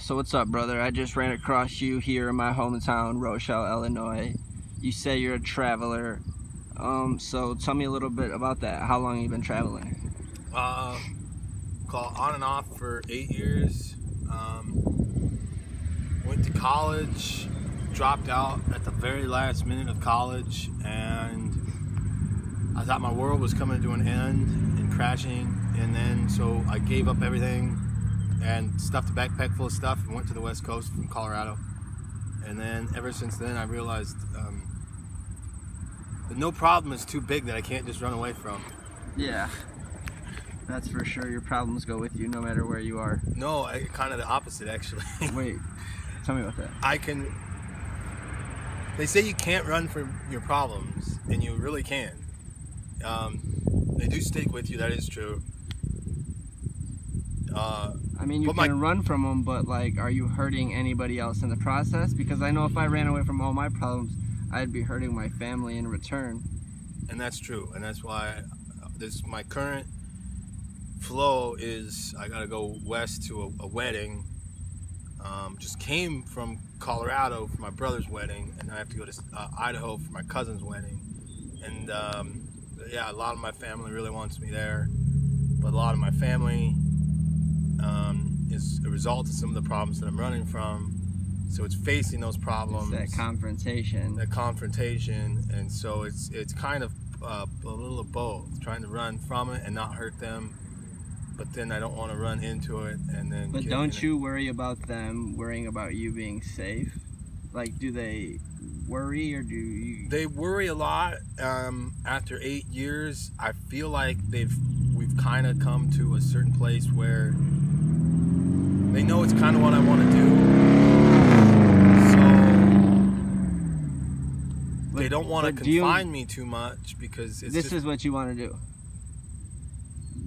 So what's up, brother? I just ran across you here in my hometown, Rochelle, Illinois. You say you're a traveler. So tell me a little bit about that. How long have you been traveling? Call on and off for 8 years. Went to college, dropped out at the very last minute of college, and I thought my world was coming to an end and crashing. And then so I gave up everything and stuffed a backpack full of stuff and went to the West Coast from Colorado. And then ever since then, I realized that no problem is too big that I can't just run away from. Yeah, that's for sure. Your problems go with you no matter where you are. No, kind of the opposite, actually. Wait, tell me about that. They say you can't run from your problems, and you really can. They do stick with you, that is true. I mean, you can run from them, but like, are you hurting anybody else in the process? Because I know if I ran away from all my problems, I'd be hurting my family in return. And that's true, and that's why my current flow is I gotta go west to a wedding. Just came from Colorado for my brother's wedding, and I have to go to Idaho for my cousin's wedding. And yeah, a lot of my family really wants me there, but a lot of my family is a result of some of the problems that I'm running from. So it's facing those problems. It's that confrontation. And so it's kind of a little of both, trying to run from it and not hurt them, but then I don't want to run into it and then. But don't you worry about them worrying about you being safe? Like, do they worry, or do you? They worry a lot. After 8 years, I feel like we've kind of come to a certain place where they know it's kind of what I want to do. So they don't want to confine me too much because this is what you want to do.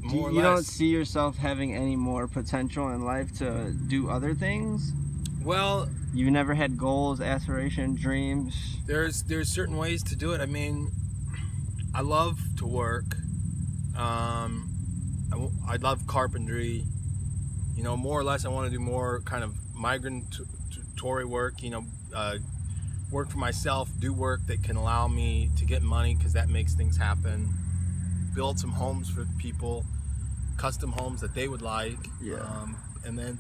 More or less. You don't see yourself having any more potential in life to do other things? Well, you've never had goals, aspirations, dreams? There's certain ways to do it. I mean, I love to work. I love carpentry. You know, more or less, I want to do more kind of migratory work. You know, work for myself, do work that can allow me to get money because that makes things happen. Build some homes for people, custom homes that they would like. Yeah. And then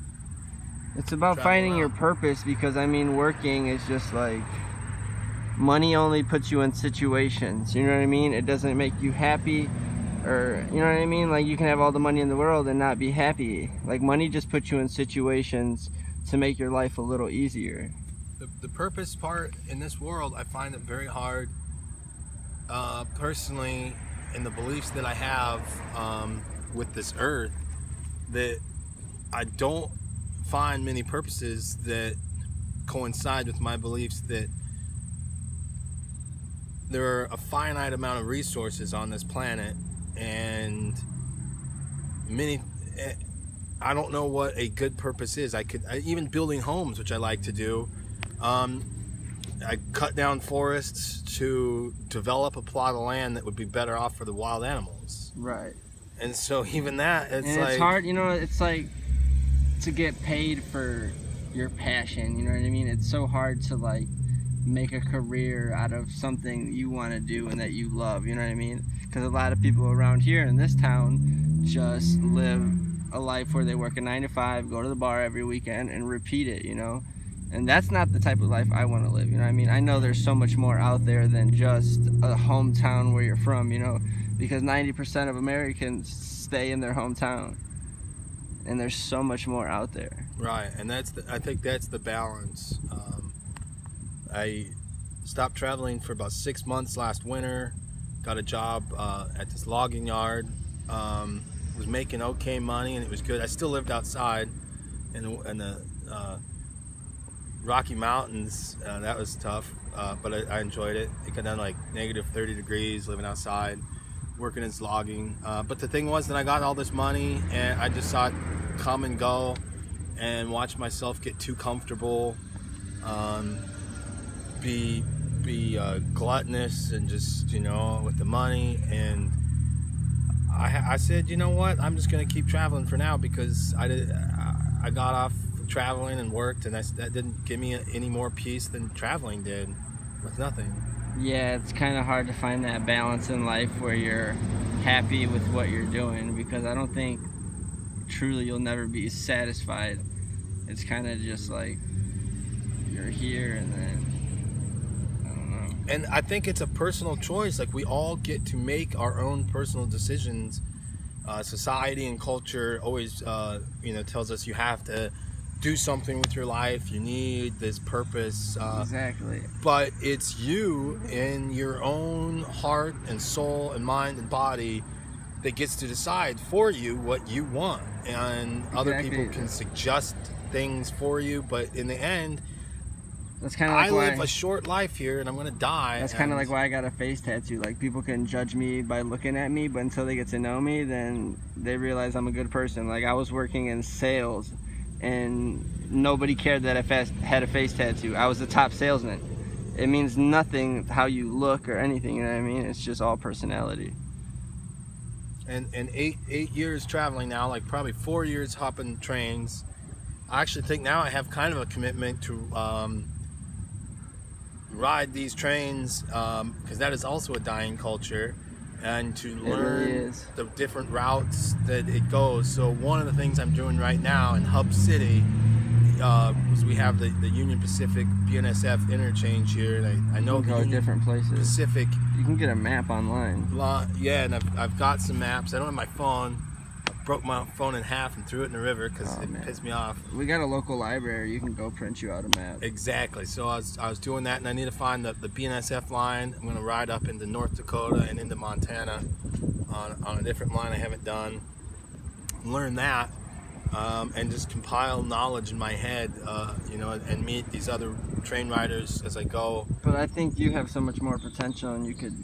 it's about finding your purpose, because I mean, working is just like, money only puts you in situations, you know what I mean? It doesn't make you happy, or you know what I mean? Like, you can have all the money in the world and not be happy. Like, money just puts you in situations to make your life a little easier. The purpose part in this world, I find it very hard, personally, in the beliefs that I have with this earth, that I don't find many purposes that coincide with my beliefs that there are a finite amount of resources on this planet, and I don't know what a good purpose is. Even building homes, which I like to do, I cut down forests to develop a plot of land that would be better off for the wild animals. Right. And so even that, it's hard, you know, it's like to get paid for your passion, you know what I mean? It's so hard to like make a career out of something you want to do and that you love, you know what I mean? Because a lot of people around here in this town just live a life where they work a 9 to 5, go to the bar every weekend and repeat it, you know? And that's not the type of life I want to live, you know what I mean? I know there's so much more out there than just a hometown where you're from, you know? Because 90% of Americans stay in their hometown. And there's so much more out there. Right, and I think that's the balance. I stopped traveling for about 6 months last winter. Got a job at this logging yard. Was making okay money, and it was good. I still lived outside in the Rocky Mountains. That was tough, but I enjoyed it. It got down like negative 30 degrees, living outside, working as logging. But the thing was that I got all this money, and I just saw it come and go, and watch myself get too comfortable, be gluttonous, and just, you know, with the money. And I said, you know what, I'm just gonna keep traveling for now, because I got off traveling and worked, and that didn't give me any more peace than traveling did with nothing. Yeah, it's kind of hard to find that balance in life where you're happy with what you're doing, because I don't think truly you'll never be satisfied. It's kind of just like you're here and then I don't know. And I think it's a personal choice. Like, we all get to make our own personal decisions. Society and culture always tells us you have to do something with your life, you need this purpose, Exactly. but it's you in your own heart and soul and mind and body that gets to decide for you what you want. And other people can suggest things for you, but in the end, that's kind of like I live a short life here and I'm gonna die. That's kind of like why I got a face tattoo. Like, people can judge me by looking at me, but until they get to know me, then they realize I'm a good person. Like, I was working in sales and nobody cared that I had a face tattoo. I was the top salesman. It means nothing how you look or anything, you know what I mean? It's just all personality. And 8 years traveling now, like probably 4 years hopping trains. I actually think now I have kind of a commitment to ride these trains, because that is also a dying culture, and to learn the different routes that it goes. So one of the things I'm doing right now in Hub City is we have the Union Pacific BNSF interchange here, and I know you can go different places. Pacific. You can get a map online. Yeah, and I've got some maps. I don't have my phone. Broke my phone in half and threw it in the river because it pissed me off. We got a local library. You can go print you out a map. Exactly. So I was doing that, and I need to find the BNSF line. I'm going to ride up into North Dakota and into Montana on a different line I haven't done. Learn that, and just compile knowledge in my head, and meet these other train riders as I go. But I think you have so much more potential, and you could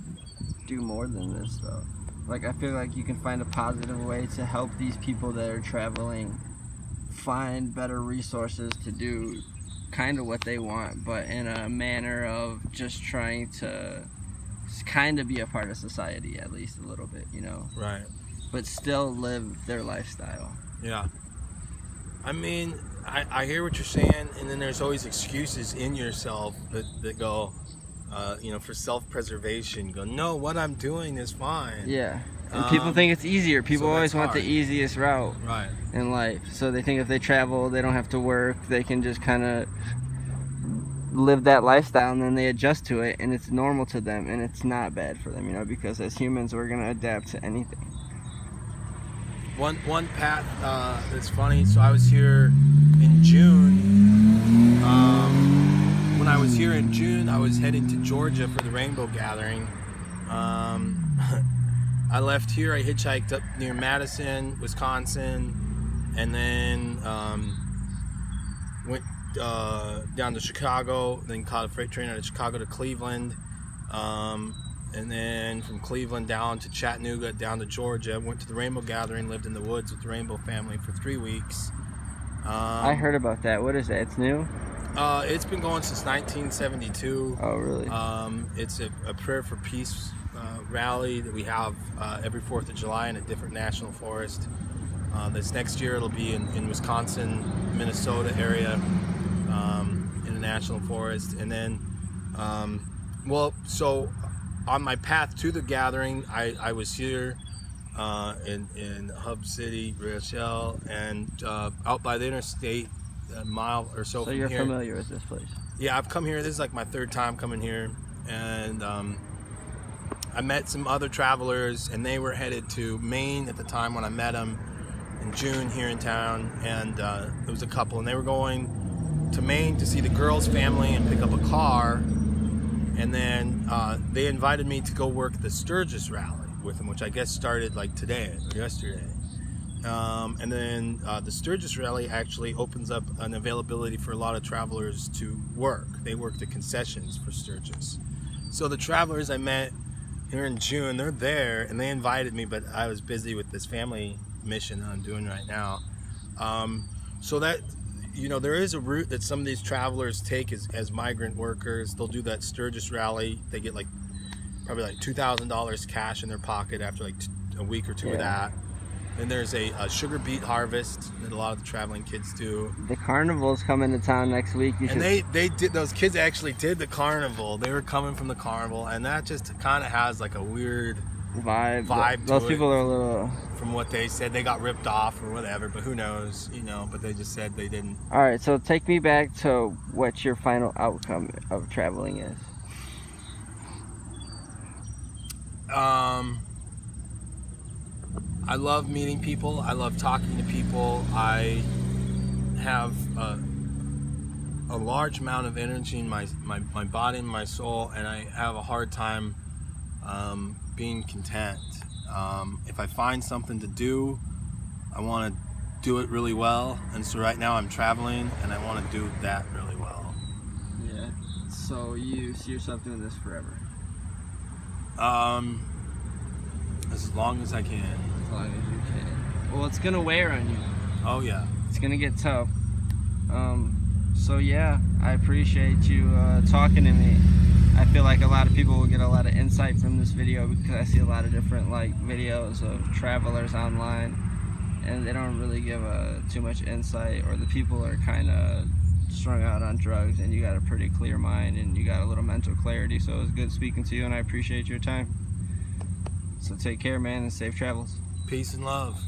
do more than this, though. Like, I feel like you can find a positive way to help these people that are traveling find better resources to do kind of what they want, but in a manner of just trying to kind of be a part of society, at least a little bit, Right. But still live their lifestyle. Yeah. I mean, I hear what you're saying, and then there's always excuses in yourself that go, for self-preservation. Go, no, what I'm doing is fine. Yeah. And people think it's easier. People always want the easiest route right. in life. So they think if they travel, they don't have to work. They can just kind of live that lifestyle, and then they adjust to it, and it's normal to them, and it's not bad for them, because as humans, we're going to adapt to anything. One path that's funny. So I was here in June. When I was here in June, I was heading to Georgia for the Rainbow Gathering. I left here. I hitchhiked up near Madison, Wisconsin, and then went down to Chicago. Then caught a freight train out of Chicago to Cleveland. And then from Cleveland down to Chattanooga, down to Georgia. Went to the Rainbow Gathering, lived in the woods with the Rainbow family for 3 weeks. I heard about that. What is that? It's new? It's been going since 1972. Oh, really? It's a Prayer for Peace rally that we have every 4th of July in a different national forest. This next year it'll be in Wisconsin, Minnesota area, in a national forest. And then, so on my path to the gathering, I was here in Hub City, Rochelle, and out by the interstate, a mile or so from here. So you're familiar with this place? Yeah, I've come here. This is like my 3rd time coming here, and I met some other travelers, and they were headed to Maine at the time when I met them in June here in town, and it was a couple, and they were going to Maine to see the girl's family and pick up a car. And then they invited me to go work the Sturgis rally with them, which I guess started like today or yesterday. And then the Sturgis rally actually opens up an availability for a lot of travelers to work. They work the concessions for Sturgis. So the travelers I met here in June, they're there, and they invited me, but I was busy with this family mission that I'm doing right now. So that, there is a route that some of these travelers take as migrant workers. They'll do that Sturgis rally. They get probably $2,000 cash in their pocket after a week or two of that. And there's a sugar beet harvest that a lot of the traveling kids do. The carnival's coming to town next week. And they did, those kids actually did the carnival. They were coming from the carnival, and that just kind of has like a weird vibe Those to people it. are a little. From what they said, they got ripped off or whatever, but who knows, you know, but they just said they didn't. All right, so take me back to what your final outcome of traveling is. I love meeting people. I love talking to people. I have a large amount of energy in my body and my soul, and I have a hard time being content. If I find something to do, I want to do it really well, and so right now I'm traveling and I want to do that really well. Yeah. So you see yourself doing this forever? As long as I can. As long as you can. Well, it's gonna wear on you. Oh yeah. It's gonna get tough. So yeah, I appreciate you talking to me. I feel like a lot of people will get a lot of insight from this video because I see a lot of different like videos of travelers online, and they don't really give too much insight, or the people are kind of strung out on drugs, and you got a pretty clear mind and you got a little mental clarity. So it was good speaking to you, and I appreciate your time. So take care, man, and safe travels. Peace and love.